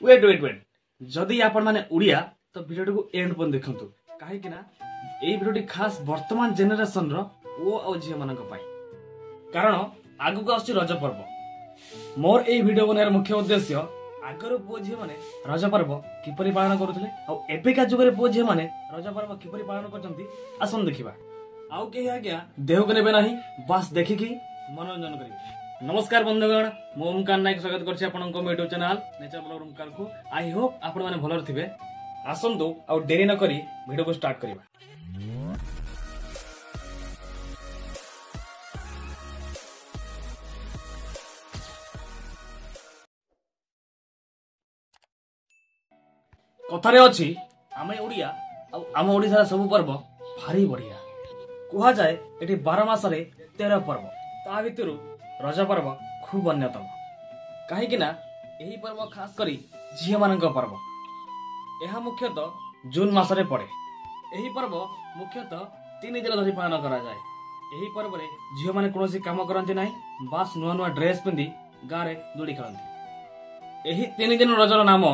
Wait wait wait जदि आपण माने उड़िया तो वीडियो को एंड पर देखंतु काहे ना एई वीडियो खास वर्तमान जेनेरेशन रो ओ आ झिया मानक पाई कारण आगु को आछि रज पर्व। मोर एई वीडियो बनार मुख्य उद्देश्य आगर पुओ झिया माने रज पर्व किपरि पालन करूथिले आ एबेका जुगरे पुओ झिया माने रज पर्व किपरि पालन करचंती आसन देखिबा। आउ केही आज्ञा देह को नेबे नाही बस देखिकी मनोरंजन करिवे। नमस्कार बंधुगण मु ओमकार नायक स्वागत करछि आपनक YouTube channel nature blog Omkar को। आई होप आपण माने भलर थिबे। आसंतु आ देरी न करी वीडियो को स्टार्ट करिबा। कथारे अछि आमे ओडिया आ आम ओडिसा सब पर्व भारी बढ़िया कुहा जाए एठी 12 मासरे 13 पर्व ता भितरु रज पर्व खूब अन्यतम कहीं ना यही पर्व खास करी झिया मानक पर्व। यह मुख्यतः जून मासरे पड़े। यही पर्व मुख्यतः 3 दिन धरी पालन करा जाए। यही पर्व रे झिया माने कोनोसी काम करंती नाही बास नुआ नुआ ड्रेस पिंदी गारे दोड़ी खेलंती। यही 3 दिन रजर नाम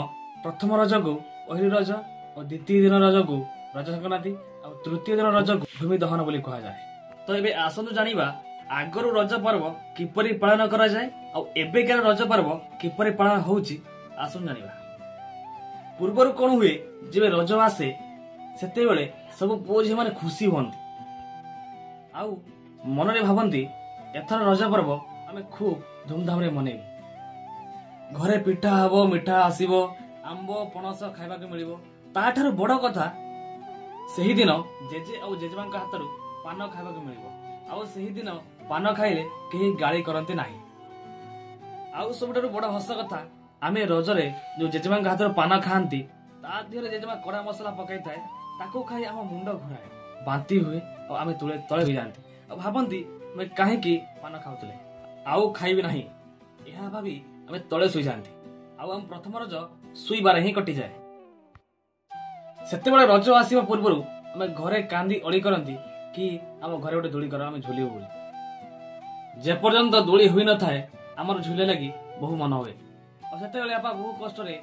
प्रथम रज को पहिली रज और द्वितीय दिन रज को रज संक्रांति और तृतीय दिन रज को भूमि दहन बोली कहा जाए। तो एबे आसनु जानिबा आगरु रज पर्व किपरि पालन करा जाए और एबेकार रज पर्व किपरि पालन होउची आसनु जानिबा। पूर्वर कोन हुए जेबे रज आसे सेते बेले सब पुओ झिया माने खुशी होंती आउ मनरे भाबंती एथर रज पर्व आमे खूब धूमधाम रे मनेबी। घरे पिठा हबो मिठा आसीबो आंबो पणस खाइबा के मिलिबो। ताठार बड़ कथा सही दिन जेजे और जेजेमांका हातरू पान खाइबा के मिलिबो आउ सही दिन पान खाइले केही गाली करंती नाही। आउ सबटारु बड़ हस कथा आमे रजरे जो जेजेमांका हातरू पान खांती ता दिहरे जेजेमा कड़ा मसला पकाई थाए ताको खाई आम मुंड घुराए बांती हुए और आमे तळे तळे हो जांती और भाबंती मैं काहे की पान खाउतले आउ खाइबे नाही एहा भाबी आमे तळे सुई जांती आउ हम प्रथम रज सुईबार ही कटि जाए। सेते बेले रज आसीबा पूर्वरु आमे घरे कांदी अळी करंती कि आम घरे गोटे दोली कर आम झुलिबु बोली। जे पर्यंत दोली हुई न थाए आमर झुले लगी बहु मन हुए और सेते बेले आपा बहु कष्ट रे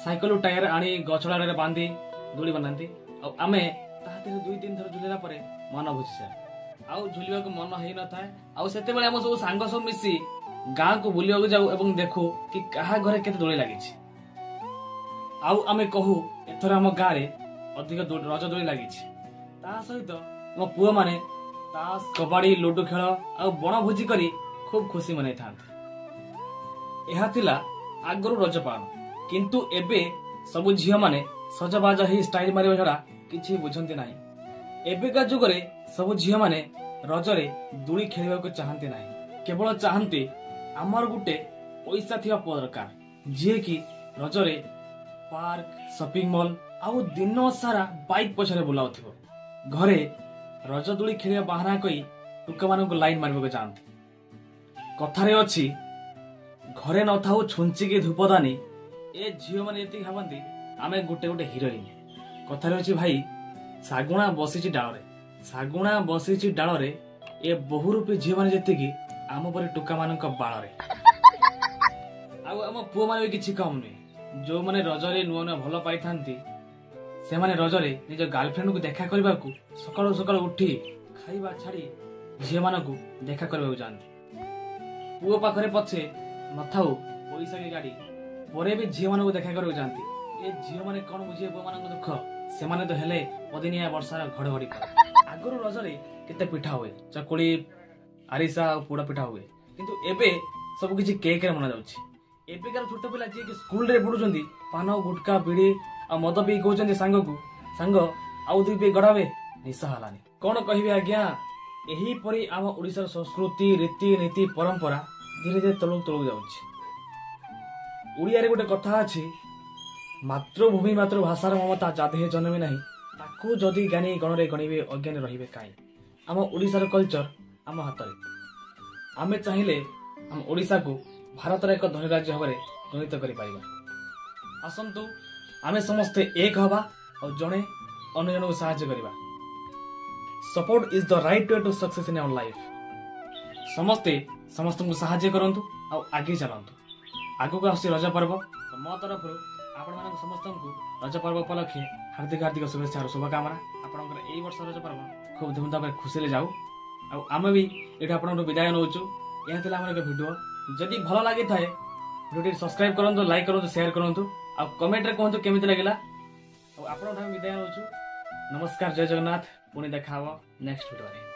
साइकल टायर आनी गछड़ा रे बांधी दोली बनांती और आमे ताहाते 2-3 थर झुलेला परे मन बुझी जाए आउ झुलिबा को मन हेई न थाए आउ सेते बेले हम सब सांग सब मिसी गां को बुलिया को जाऊ एवं देखो कि काहा घरे केते दोली लागिछि आउ आमे कहू एथर हम गां रे अधिक रज दोली लागिछि। ता सहित मो पुओ माने तास कबाड़ी लूडो खेल आ बण भोजी करी खूब खुशी मनाई थांते। एहा थिला आगरु रज पालन किंतु एबे सब झिया माने सजबाज ही स्टाइल मारिबा छडा किछि बुझंती नाही। एबेका जुगरे सब झिया माने रजरे दुली खेलिबा को चाहंती नाही केवल चाहंती आमर गुटे पैसा थिया दरकार जे कि रजरे पार्क शॉपिंग मॉल आउ दिन सारा बाइक पछरे बुलाउथिबो घरे रज दोली खेलिया बाहाना कई टुका मानक लाइन मारिबा चाहती। कथारे अछि घरे न थाउ छुंची के धूपदानी ए झियो माने एति भाबंती आमे गुटे गुटे हिरोइन। कथारे अछि भाई सागुणा बसिछि डाଳରେ ए बहुरूपी झियो माने जेति कि आम परे टुका मानक बाଳରେ आउ आम पुओ माने किछि कम नै जो माने रजरे नुआ नुआ भल पाई थांती से माने रजरे निज गर्लफ्रेंड को देखा करबा को सकाळ सकाळ उठी खाइबा छाड़ी झिया मानकू देखा करबा जानती। पुओ पाखरे पछे नथाउ पैसा के गाड़ी परे भी झिया मानकू देखा करबा जानती। ए झिया माने कोन बुझिए पुओ मानक दुख से माने तो हेले पदिनिया वर्षा घड़घड़ी आगरु रजरे केते पिठा हुए चकुली आरिसा और पोड़ा पिठा हुए किंतु एबे सब किछि केक रे मना जाउछि। एबेकार छोट पिला जे कि स्कूल रे पढुचंदी पान गुटका बीड़ी आ मद पी कहउचंदी सांग को सांग आउ दुई पे गड़ावे निशा हलानी कोन कहिबे आज्ञा। एही परी आम ओडिसा संस्कृति रीति नीति परंपरा धीरे धीरे तळु तळु जाउछि। ओडिया रे गोटे कथा अछि मातृभूमि मातृभाषार ममता जादे जन्मे नाही ताकू जदि ज्ञानी गणरे गणिबे अज्ञानी रहिबे काई। आम ओडिसार कल्चर आम हातरे आमे चाहिले आम ओडिसा को भारत रे एक धनी राज्य भाबरे गणित करि पाइबा। आसंतु आमे समस्ते एक हवा और जणे अन्य जन को सहायता करिबा। Support is the right way to success in our life. समस्ते समस्त को सहायता करंतु और आगे चलंतु। आगो को आसी रज पर्व मो तरफ आपण मान समस्त रज पर्व उपलक्षे हार्दिक हार्दिक शुभेच्छा और शुभकामना। आपंकर यही वर्ष रज पर्व खूब धूमधाम खुशी जाऊ। आम भी ये आपण विदाय नौचु। यह था एक वीडियो जदि भल लगी थाए वीडियो सब्सक्राइब करूँ, लाइक करूँ, शेयर करूँ आ कमेंट रे कहतु केमिति लगिला। आपण विदाय नौचु। नमस्कार, जय जगन्नाथ। पुणी देखा नेक्स्ट वीडियो।